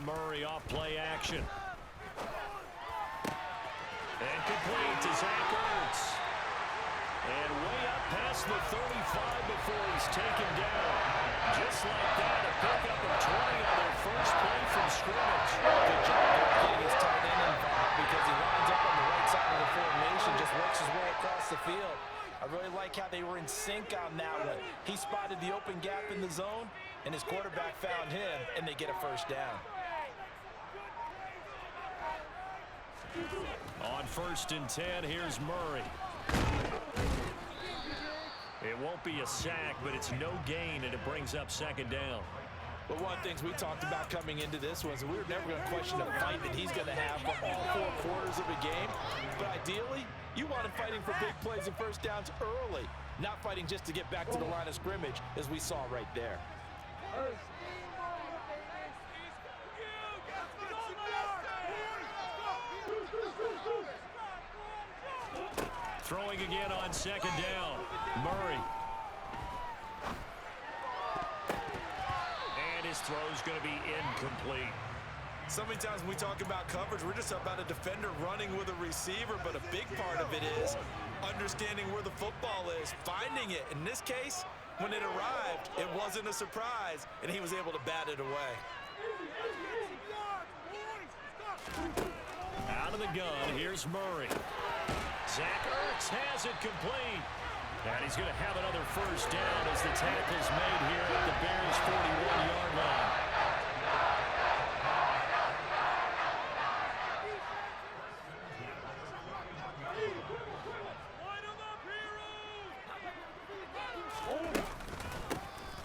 Murray off play action. And complete to Zach Ertz. And way up past the 35 before he's taken down. Just like that, a pickup of 20 on their first play from scrimmage. Good job there getting his tight end involved because he lines up on the right side of the formation, just works his way across the field. I really like how they were in sync on that one. He spotted the open gap in the zone, and his quarterback found him, and they get a first down. On 1st and 10, here's Murray. It won't be a sack, but it's no gain, and it brings up 2nd down. But one of the things we talked about coming into this was we were never going to question the fight that he's going to have for all 4 quarters of a game. But ideally, you want him fighting for big plays and first downs early, not fighting just to get back to the line of scrimmage, as we saw right there. Throwing again on 2nd down. Murray. And his throw's going to be incomplete. So many times when we talk about coverage, we're just about a defender running with a receiver, but a big part of it is understanding where the football is, finding it. In this case, when it arrived, it wasn't a surprise, and he was able to bat it away. Out of the gun, here's Murray. Zach Ertz has it complete. And he's going to have another first down as the tackle's made here at the Bears' 41-yard line.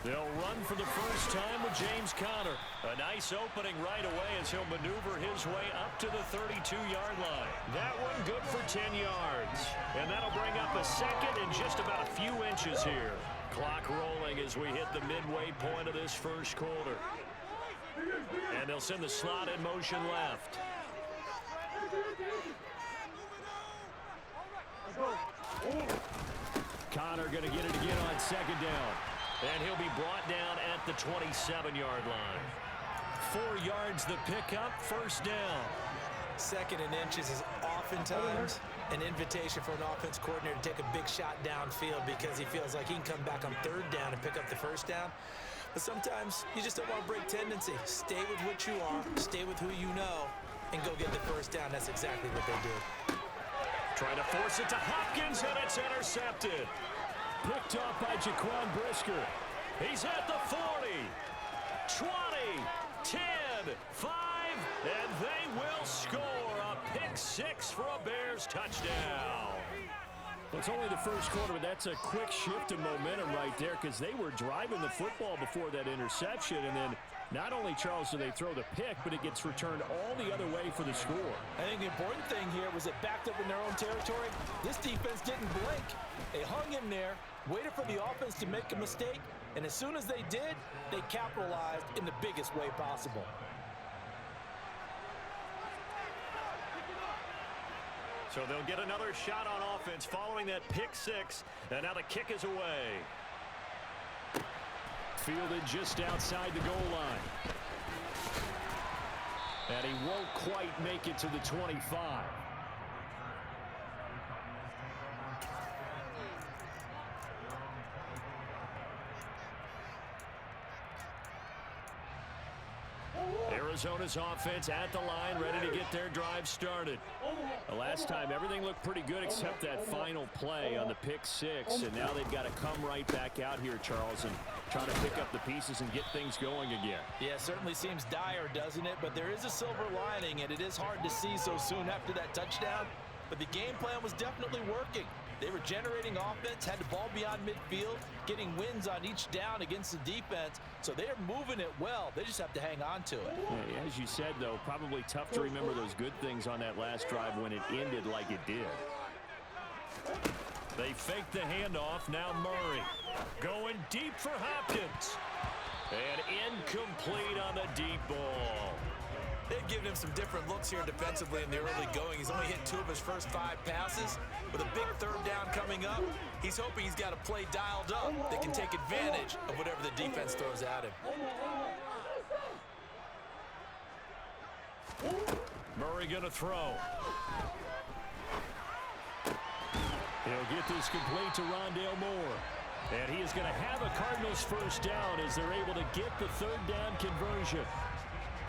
They'll run for the first time with James Conner. A nice opening right away as he'll maneuver his way up to the 32-yard line. That one good for 10 yards. And that'll bring up a second and just about a few inches here. Clock rolling as we hit the midway point of this first quarter. And they'll send the slot in motion left. Conner going to get it again on 2nd down. And he'll be brought down at the 27-yard line. 4 yards the pickup, first down. 2nd and inches is oftentimes an invitation for an offense coordinator to take a big shot downfield because he feels like he can come back on 3rd down and pick up the first down. But sometimes you just don't want to break tendency. Stay with what you are, stay with who you know, and go get the first down. That's exactly what they did. Trying to force it to Hopkins, and it's intercepted. Picked off by Jaquan Brisker. He's at the 40, 20, 10, 5, and they will score a pick 6 for a Bears touchdown. Well, it's only the first quarter, but that's a quick shift of momentum right there because they were driving the football before that interception, and then not only, Charles, do they throw the pick, but it gets returned all the other way for the score. I think the important thing here was it backed up in their own territory. This defense didn't blink. They hung in there, waited for the offense to make a mistake, and as soon as they did, they capitalized in the biggest way possible. So they'll get another shot on offense following that pick 6, and now the kick is away. Fielded just outside the goal line. And he won't quite make it to the 25. Arizona's offense at the line, ready to get their drive started. The last time, everything looked pretty good except that final play on the pick 6, and now they've got to come right back out here, Charles, and try to pick up the pieces and get things going again. Yeah, it certainly seems dire, doesn't it? But there is a silver lining, and it is hard to see so soon after that touchdown. But the game plan was definitely working. They were generating offense, had the ball beyond midfield, getting wins on each down against the defense. So they're moving it well. They just have to hang on to it. Yeah, as you said, though, probably tough to remember those good things on that last drive when it ended like it did. They fake the handoff. Now Murray going deep for Hopkins. And incomplete on the deep ball. They've given him some different looks here defensively in the early going. He's only hit 2 of his first 5 passes. With a big 3rd down coming up, he's hoping he's got a play dialed up that can take advantage of whatever the defense throws at him. Murray going to throw. He'll get this complete to Rondale Moore. And he is going to have a Cardinals first down as they're able to get the third down conversion.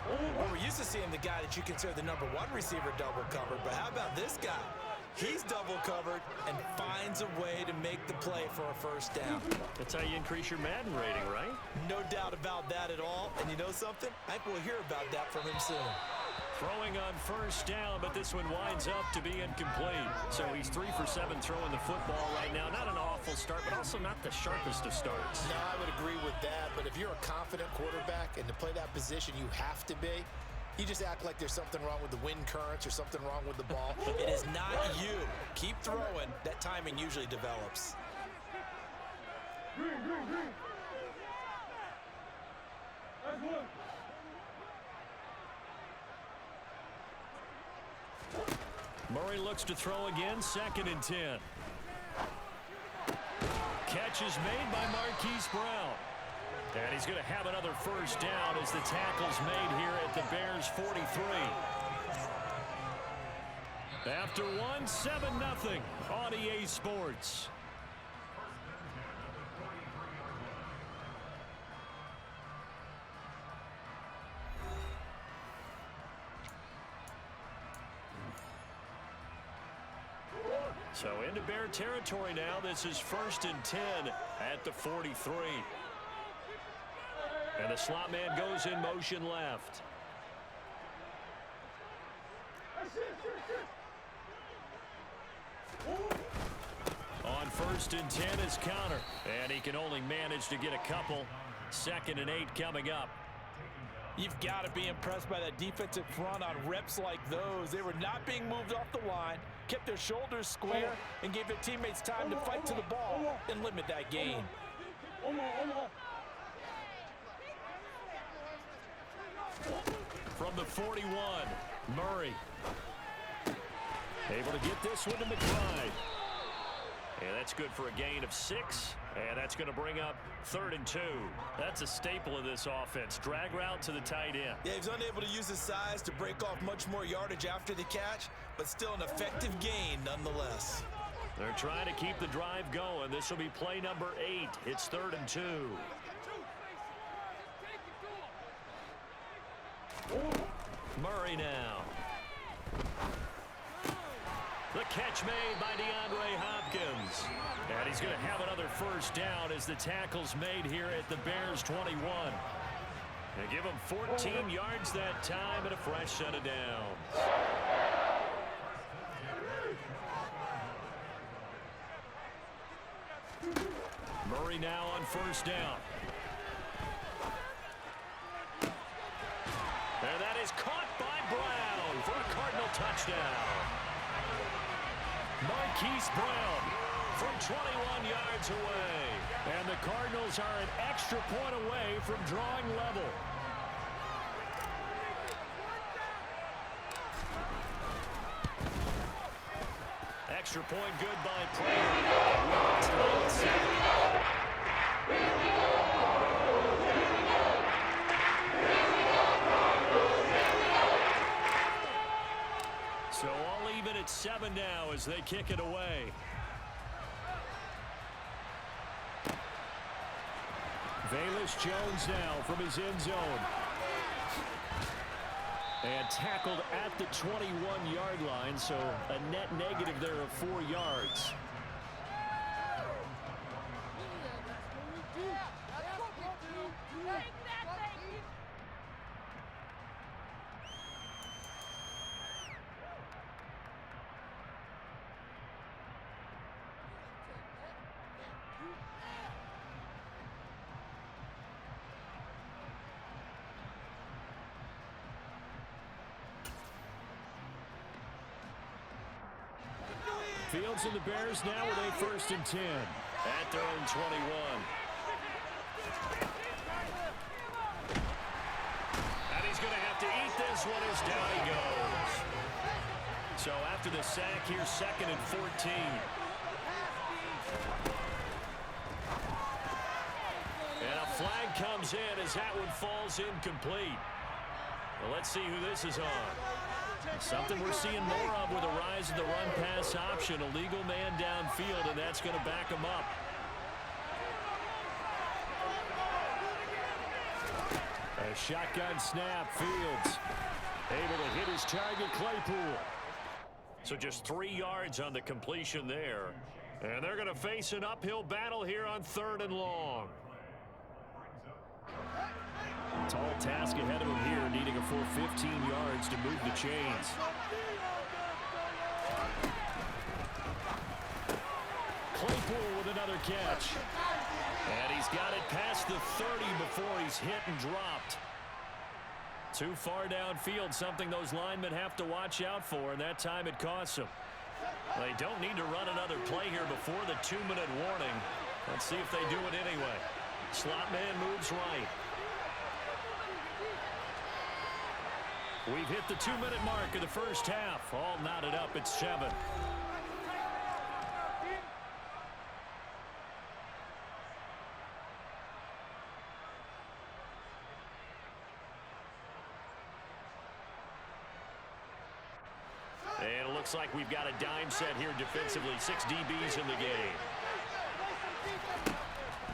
Well, we're used to seeing the guy that you consider the #1 receiver double covered, but how about this guy? He's double covered and finds a way to make the play for a first down. That's how you increase your Madden rating, right? No doubt about that at all. And you know something? I think we'll hear about that from him soon. Throwing on first down, but this one winds up to be incomplete. So he's 3 for 7 throwing the football right now. Not an awful start, but also not the sharpest of starts. No, I would agree with that. But if you're a confident quarterback and to play that position you have to be, you just act like there's something wrong with the wind currents or something wrong with the ball. It is not you. Keep throwing. That timing usually develops. Murray looks to throw again, 2nd and 10. Catch is made by Marquise Brown. And he's going to have another first down as the tackle's made here at the Bears' 43. After one, 7-0 on EA Sports. So into Bear territory now. This is 1st and 10 at the 43. And the slot man goes in motion left. On 1st and 10 is Connor. And he can only manage to get a couple. 2nd and 8 coming up. You've got to be impressed by that defensive front on reps like those. They were not being moved off the line, kept their shoulders square, and gave their teammates time to fight to the ball and limit that gain. From the 41, Murray. Able to get this one to McBride. And that's good for a gain of 6. And that's going to bring up 3rd and 2. That's a staple of this offense. Drag route to the tight end. Yeah, he was unable to use his size to break off much more yardage after the catch, but still an effective gain nonetheless. They're trying to keep the drive going. This will be play number 8. It's 3rd and 2. Murray now. The catch made by DeAndre Hopkins. And he's going to have another first down as the tackle's made here at the Bears' 21. They give him 14 yards that time and a fresh set of downs. Murray now on first down. And that is caught by Brown for a Cardinal touchdown. Marquise Brown from 21 yards away. And the Cardinals are an extra point away from drawing level. Extra point good by Prater. So all even at 7 now as they kick it away. Velus Jones now from his end zone. And tackled at the 21-yard line, so a net negative there of 4 yards. Fields and the Bears now with a 1st and 10 at their own 21. And he's going to have to eat this one as down he goes. So after the sack here, 2nd and 14. And a flag comes in as that one falls incomplete. Well, let's see who this is on. Something we're seeing more of with the rise of the run-pass option. A legal man downfield, and that's going to back him up. A shotgun snap, Fields. Able to hit his target, Claypool. So just 3 yards on the completion there. And they're going to face an uphill battle here on 3rd and long. Tall task ahead of him here, needing a full 15 yards to move the chains. Claypool with another catch. And he's got it past the 30 before he's hit and dropped. Too far downfield, something those linemen have to watch out for, and that time it costs them. They don't need to run another play here before the 2-minute warning. Let's see if they do it anyway. Slot man moves right. We've hit the 2-minute mark of the first half. All knotted up at 7. And it looks like we've got a dime set here defensively. 6 DBs in the game.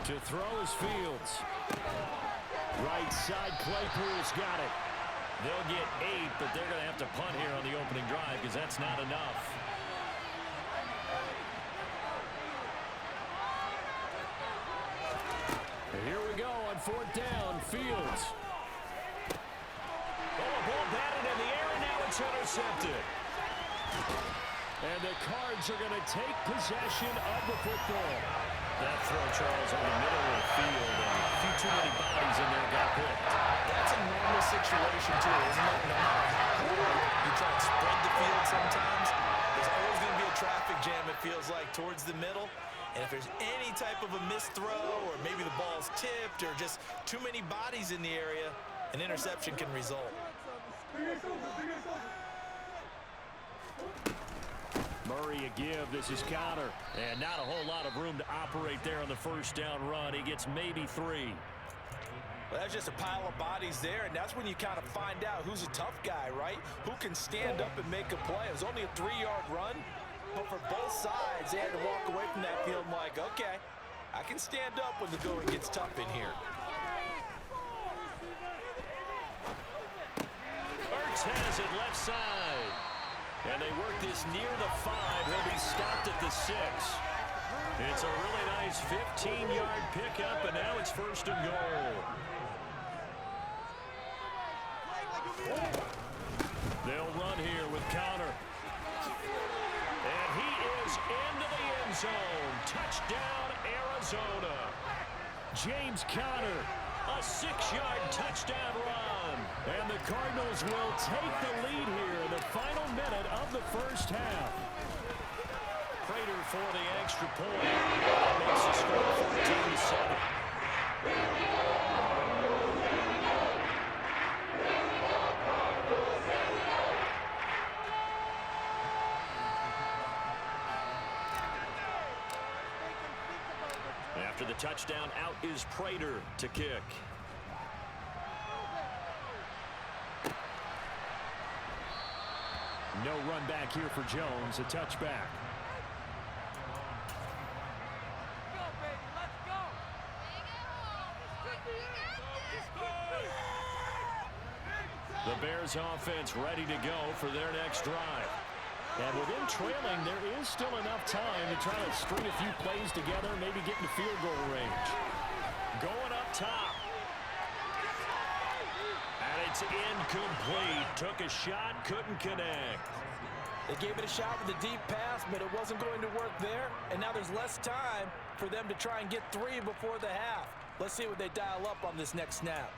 To throw is Fields. Right side, Claypool's got it. They'll get 8, but they're going to have to punt here on the opening drive because that's not enough. And here we go on 4th down. Fields. Oh, a ball batted in the air, and now it's intercepted. And the Cards are going to take possession of the football. That throw, Charles, on the middle of the field, and a few too many bodies in there got picked. That's a normal situation, too, isn't it? No matter how you try to spread the field sometimes, there's always going to be a traffic jam, it feels like, towards the middle. And if there's any type of a missed throw, or maybe the ball's tipped, or just too many bodies in the area, an interception can result. Murray a give. This is counter. And not a whole lot of room to operate there on the first down run. He gets maybe 3. Well, that's just a pile of bodies there, and that's when you kind of find out who's a tough guy, right? Who can stand up and make a play. It was only a 3-yard run, but for both sides, they had to walk away from that field like, okay, I can stand up when the going gets tough in here. Ertz has it left side. And they work this near the 5. He'll be stopped at the 6. It's a really nice 15-yard pickup, and now it's 1st and goal. They'll run here with Conner. And he is into the end zone. Touchdown, Arizona. James Conner, a 6-yard touchdown run. And the Cardinals will take the lead here in the final minute of the first half. Prater for the extra point. That makes the score 14-7. After the touchdown, out is Prater to kick. No run back here for Jones. A touchback. The Bears offense ready to go for their next drive. And with them trailing, there is still enough time to try to string a few plays together, maybe get into field goal range. Going up top. And it's incomplete. Took a shot, couldn't connect. They gave it a shot with a deep pass, but it wasn't going to work there. And now there's less time for them to try and get 3 before the half. Let's see what they dial up on this next snap.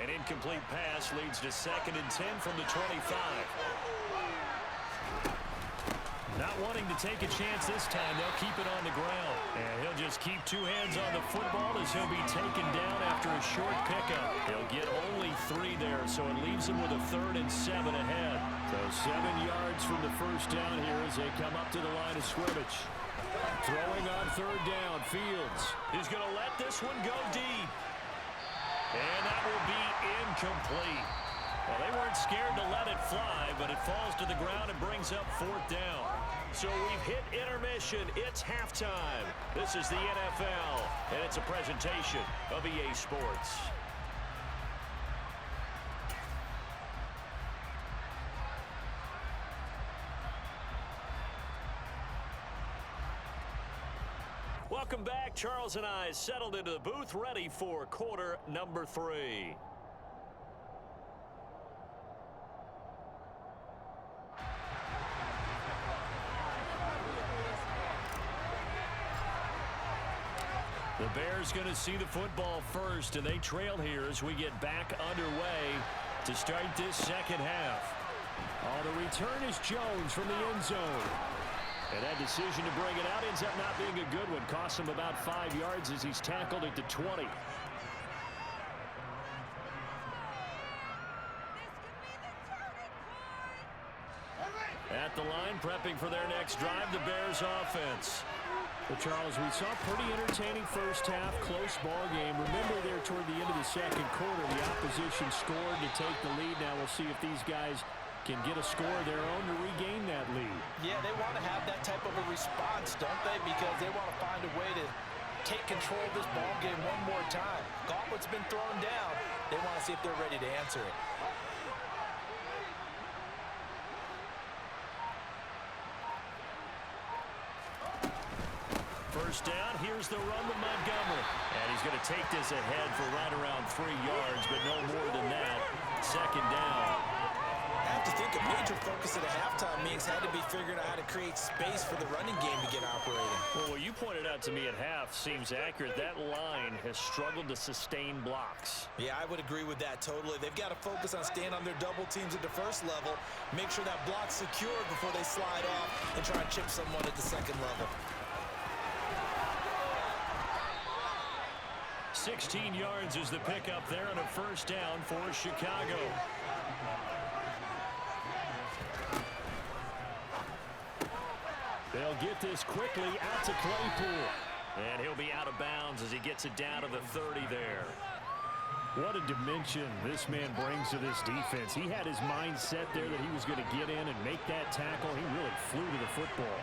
An incomplete pass leads to 2nd and 10 from the 25. Not wanting to take a chance this time, they'll keep it on the ground. And he'll just keep 2 hands on the football as he'll be taken down after a short pickup. He'll get only 3 there, so it leaves him with a 3rd and 7 ahead. So 7 yards from the first down here as they come up to the line of scrimmage. Throwing on third down, Fields. He's going to let this one go deep. And that will be incomplete. Well, they weren't scared to let it fly, but it falls to the ground and brings up fourth down. So we've hit intermission. It's halftime. This is the NFL, and it's a presentation of EA Sports. Welcome back. Charles and I settled into the booth, ready for quarter number 3. The Bears going to see the football first, and they trail here as we get back underway to start this second half. The return is Jones from the end zone. And that decision to bring it out ends up not being a good one. Costs him about 5 yards as he's tackled at the 20. At the line, prepping for their next drive, the Bears offense. Well, Charles, we saw a pretty entertaining first half, close ball game. Remember there toward the end of the second quarter, the opposition scored to take the lead. Now we'll see if these guys can get a score of their own to regain that lead. Yeah, they want to have that type of a response, don't they? Because they want to find a way to take control of this ball game one more time. Gauntlet's been thrown down. They want to see if they're ready to answer it. First down, here's the run with Montgomery. And he's going to take this ahead for right around 3 yards, but no more than that. Second down. I have to think a major focus at a halftime means had to be figuring out how to create space for the running game to get operating. Well, what you pointed out to me at half seems accurate. That line has struggled to sustain blocks. Yeah, I would agree with that totally. They've got to focus on staying on their double teams at the first level, make sure that block's secured before they slide off and try and chip someone at the second level. 16 yards is the pickup there on a first down for Chicago. They'll get this quickly out to Claypool. And he'll be out of bounds as he gets it down to the 30 there. What a dimension this man brings to this defense. He had his mind set there that he was going to get in and make that tackle. He really flew to the football.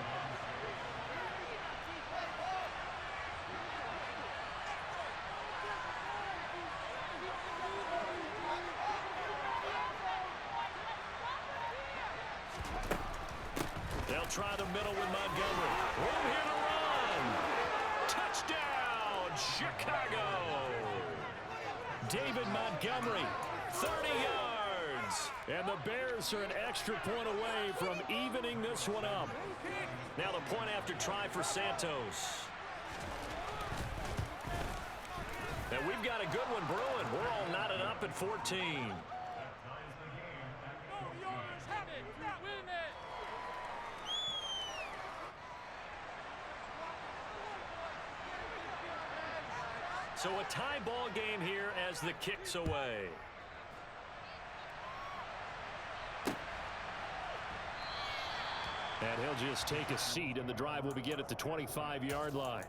They'll try the middle with Montgomery. Room here to run. Touchdown, Chicago. David Montgomery, 30 yards. And the Bears are an extra point away from evening this one up. Now the point after try for Santos. And we've got a good one brewing. We're all knotted up at 14. So a tie ball game here as the kick's away. And he'll just take a seat, and the drive will begin at the 25-yard line.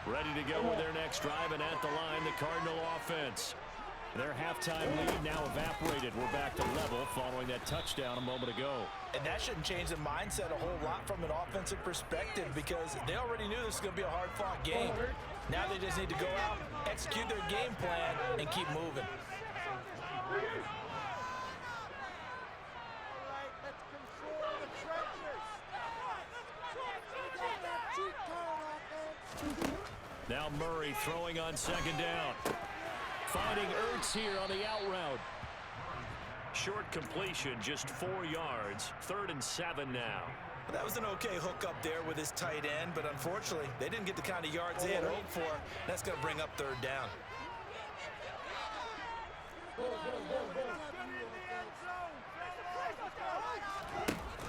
Ready to go with their next drive, and at the line, the Cardinal offense. Their halftime lead now evaporated. We're back to level following that touchdown a moment ago. And that shouldn't change the mindset a whole lot from an offensive perspective because they already knew this was going to be a hard-fought game. Now they just need to go out, execute their game plan, and keep moving. Now Murray throwing on second down. Finding Ertz here on the out route. Short completion, just 4 yards. 3rd and 7 now. That was an okay hook up there with his tight end, but unfortunately, they didn't get the kind of yards they had hoped for. That's going to bring up 3rd down.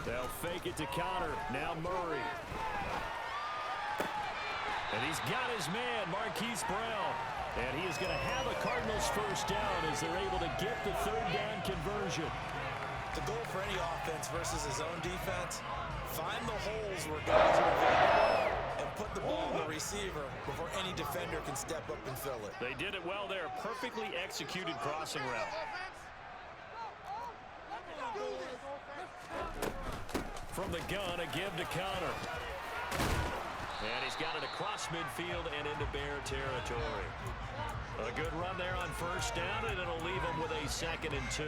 They'll fake it to counter. Now Murray. And he's got his man, Marquise Brown. And he is going to have a Cardinals first down as they're able to get the third down conversion. The goal for any offense versus his own defense, find the holes where guys are available and put the ball in the receiver before any defender can step up and fill it. They did it well there. Perfectly executed crossing route. From the gun, a give to counter. And he's got it across midfield and into Bear territory. A good run there on first down, and it'll leave him with a 2nd and 2.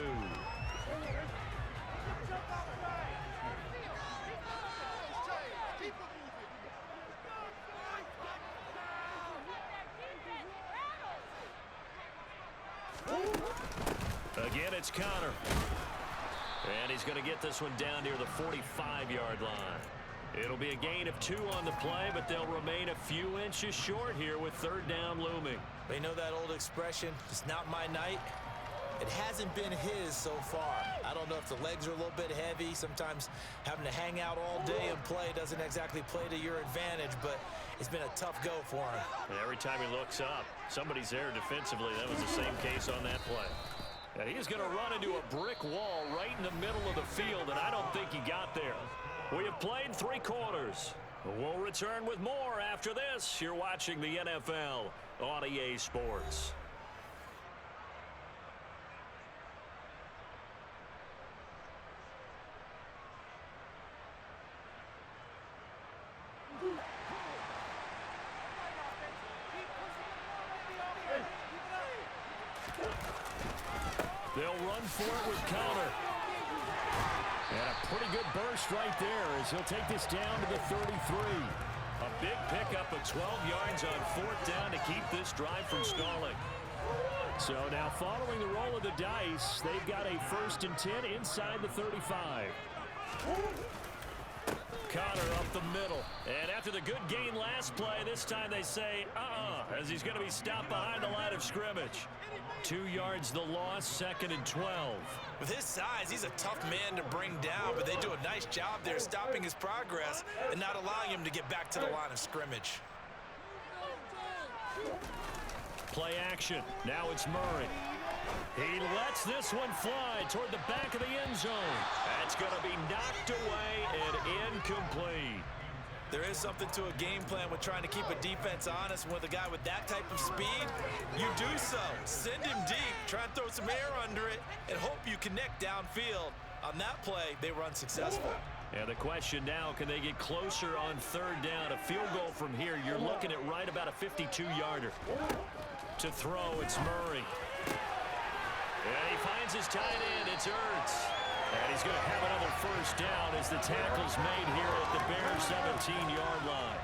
Again, it's Connor. And he's going to get this one down near the 45-yard line. It'll be a gain of 2 on the play, but they'll remain a few inches short here with third down looming. They know that old expression, it's not my night. It hasn't been his so far. I don't know if the legs are a little bit heavy. Sometimes having to hang out all day and play doesn't exactly play to your advantage, but it's been a tough go for him. And every time he looks up, somebody's there defensively. That was the same case on that play. And he's going to run into a brick wall right in the middle of the field, and I don't think he got there. We have played 3 quarters. We'll return with more after this. You're watching the NFL on EA Sports. They'll run for it with counter. And a pretty good burst right there as he'll take this down to the 33. A big pickup of 12 yards on 4th down to keep this drive from stalling. So now following the roll of the dice, they've got a 1st and 10 inside the 35. Connor up the middle. And after the good gain last play, this time they say, as he's going to be stopped behind the line of scrimmage. 2 yards the loss, 2nd and 12. With his size, he's a tough man to bring down, but they do a nice job there stopping his progress and not allowing him to get back to the line of scrimmage. Play action. Now it's Murray. He lets this one fly toward the back of the end zone. That's going to be knocked away and incomplete. There is something to a game plan with trying to keep a defense honest. With a guy with that type of speed, you do so. Send him deep, try and throw some air under it, and hope you connect downfield. On that play, they were unsuccessful. And the question now, can they get closer on 3rd down? A field goal from here, you're looking at right about a 52-yarder. To throw, it's Murray. And he finds his tight end, it's Ertz. And he's going to have another first down as the tackle's made here at the Bears' 17-yard line.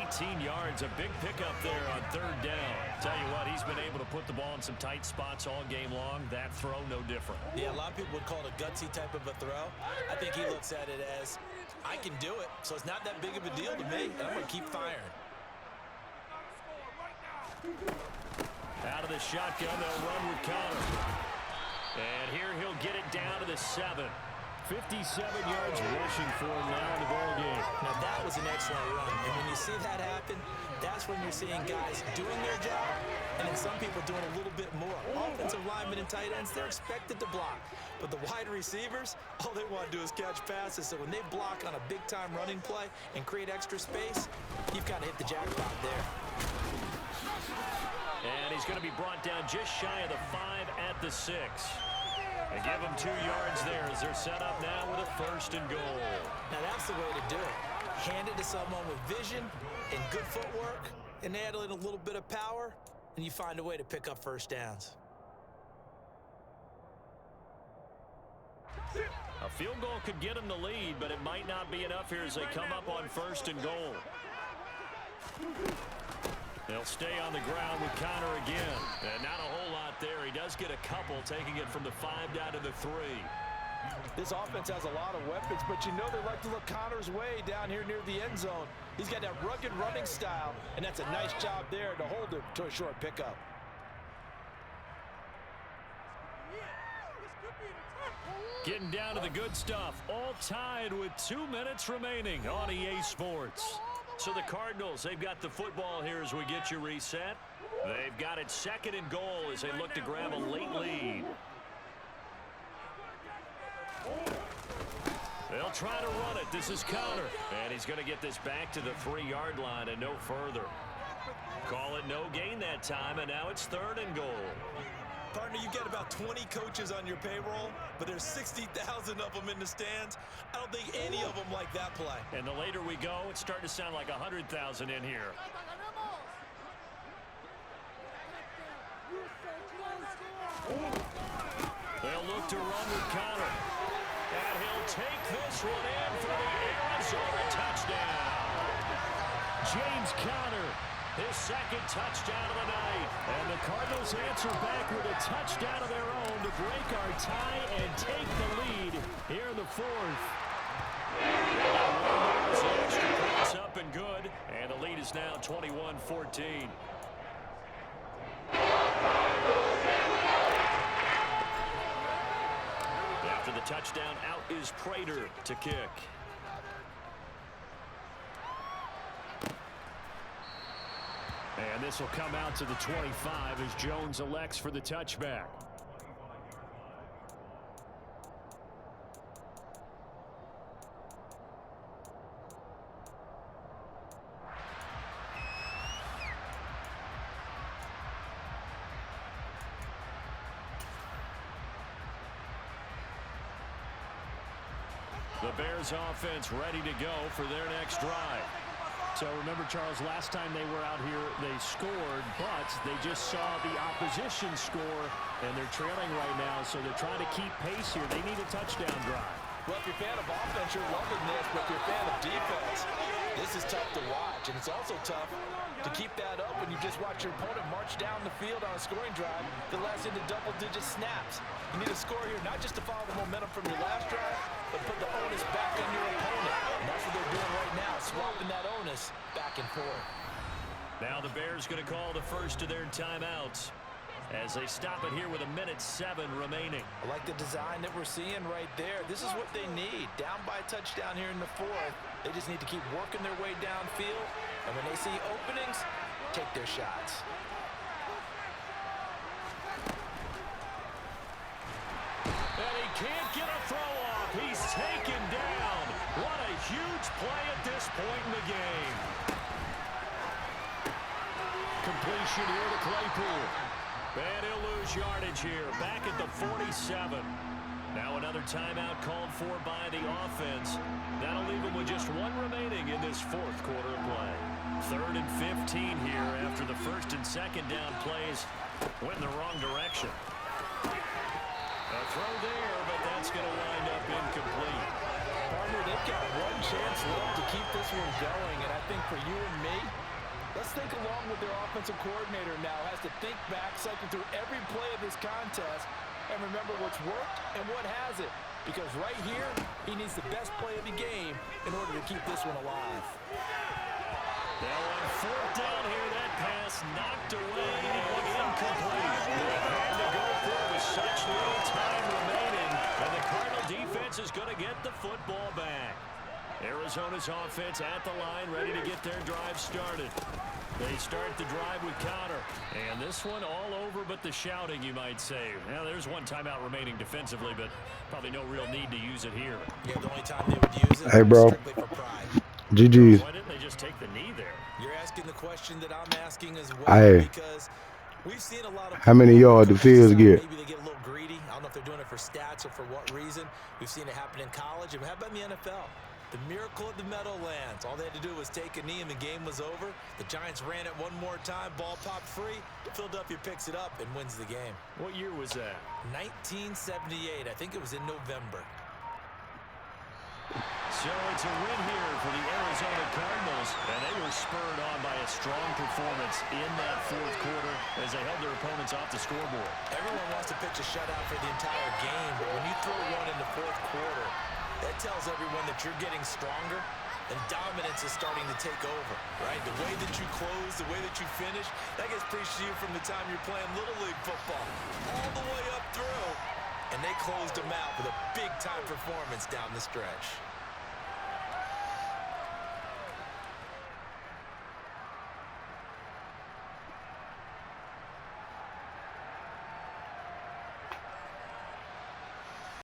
18 yards, a big pickup there on 3rd down. Tell you what, he's been able to put the ball in some tight spots all game long. That throw, no different. Yeah, a lot of people would call it a gutsy type of a throw. I think he looks at it as, I can do it, so it's not that big of a deal to me, and I'm going to keep firing. Out of the shotgun, they'll run with Connor. And here he'll get it down to the 7. 57 yards rushing for him now in the ball game. Now that was an excellent run. And when you see that happen, that's when you're seeing guys doing their job and then some people doing a little bit more. Offensive linemen and tight ends, they're expected to block. But the wide receivers, all they want to do is catch passes. So when they block on a big-time running play and create extra space, you've kind of hit the jackpot there. And he's going to be brought down just shy of the 5 at the 6. And give him 2 yards there as they're set up now with a 1st and goal. Now that's the way to do it. Hand it to someone with vision and good footwork, and add in a little bit of power, and you find a way to pick up first downs. A field goal could get him the lead, but it might not be enough here as they come up on 1st and goal. They'll stay on the ground with Connor again. And not a whole lot there. He does get a couple, taking it from the 5 down to the 3. This offense has a lot of weapons, but you know they like to look Connor's way down here near the end zone. He's got that rugged running style, and that's a nice job there to hold him to a short pickup. Getting down to the good stuff. All tied with 2 minutes remaining on EA Sports. So the Cardinals, they've got the football here as we get you reset. They've got it 2nd and goal as they look to grab a late lead. They'll try to run it. This is counter. And he's going to get this back to the 3-yard line and no further. Call it no gain that time, and now it's 3rd and goal. Partner, you get about 20 coaches on your payroll, but there's 60,000 of them in the stands. I don't think any of them like that play. And the later we go, it's starting to sound like 100,000 in here. They'll look to run with Connor. And he'll take this one in for the Arizona touchdown. James Conner, his 2nd touchdown of the night. And the Cardinals answer back with a touchdown of their own to break our tie and take the lead here in the 4th. So extra points up and good. And the lead is now 21-14. After the touchdown, out is Prater to kick. And this will come out to the 25 as Jones elects for the touchback. The Bears offense ready to go for their next drive. So remember, Charles, last time they were out here, they scored, but they just saw the opposition score, and they're trailing right now, so they're trying to keep pace here. They need a touchdown drive. Well, if you're a fan of offense, you're loving this, but if you're a fan of defense, this is tough to watch, and it's also tough to keep that up when you just watch your opponent march down the field on a scoring drive that lasts into double-digit snaps. You need a score here, not just to follow the momentum from your last drive, but put the onus back on your opponent. And that's what they're doing right now, swapping that onus back and forth. Now the Bears going to call the first of their timeouts as they stop it here with 1:07 remaining. I like the design that we're seeing right there. This is what they need. Down by a touchdown here in the 4th. They just need to keep working their way downfield. And when they see openings, take their shots. And he can't get a throw off. He's taken down. What a huge play at this point in the game. Completion here to Claypool. And he'll lose yardage here. Back at the 47. Now another timeout called for by the offense. That'll leave them with just 1 remaining in this 4th quarter of play. 3rd and 15 here after the 1st and 2nd down plays went in the wrong direction. A throw there, but that's going to wind up incomplete. Partner, they've got 1 chance left to keep this one going, and I think for you and me, let's think along with their offensive coordinator now. Has to think back, cycle through every play of this contest, and remember what's worked and what hasn't. Because right here, he needs the best play of the game in order to keep this one alive. Now on 4th down here, that pass knocked away and incomplete. They had to go for it with such little time remaining, and the Cardinal defense is going to get the football back. Arizona's offense at the line, ready to get their drive started. They start the drive with Connor. And this one all over but the shouting, you might say. Now, there's 1 timeout remaining defensively, but probably no real need to use it here. Yeah, the only time they would use it Hey, bro. is strictly for pride. GG's. Why didn't they just take the knee there? You're asking the question that I'm asking as well, Hey. because we've seen a lot of... How many yards the fields get? Maybe they get a little greedy. I don't know if they're doing it for stats or for what reason. We've seen it happen in college. And how about in the NFL? The miracle of the Meadowlands. All they had to do was take a knee and the game was over. The Giants ran it 1 more time. Ball popped free. Philadelphia picks it up and wins the game. What year was that? 1978. I think it was in November. So it's a win here for the Arizona Cardinals, and they were spurred on by a strong performance in that 4th quarter as they held their opponents off the scoreboard. Everyone wants to pitch a shutout for the entire game, but when you throw one in the 4th quarter, that tells everyone that you're getting stronger and dominance is starting to take over, right? The way that you close, the way that you finish, that gets preached to you from the time you're playing Little League football all the way up through And they closed them out with a big-time performance down the stretch.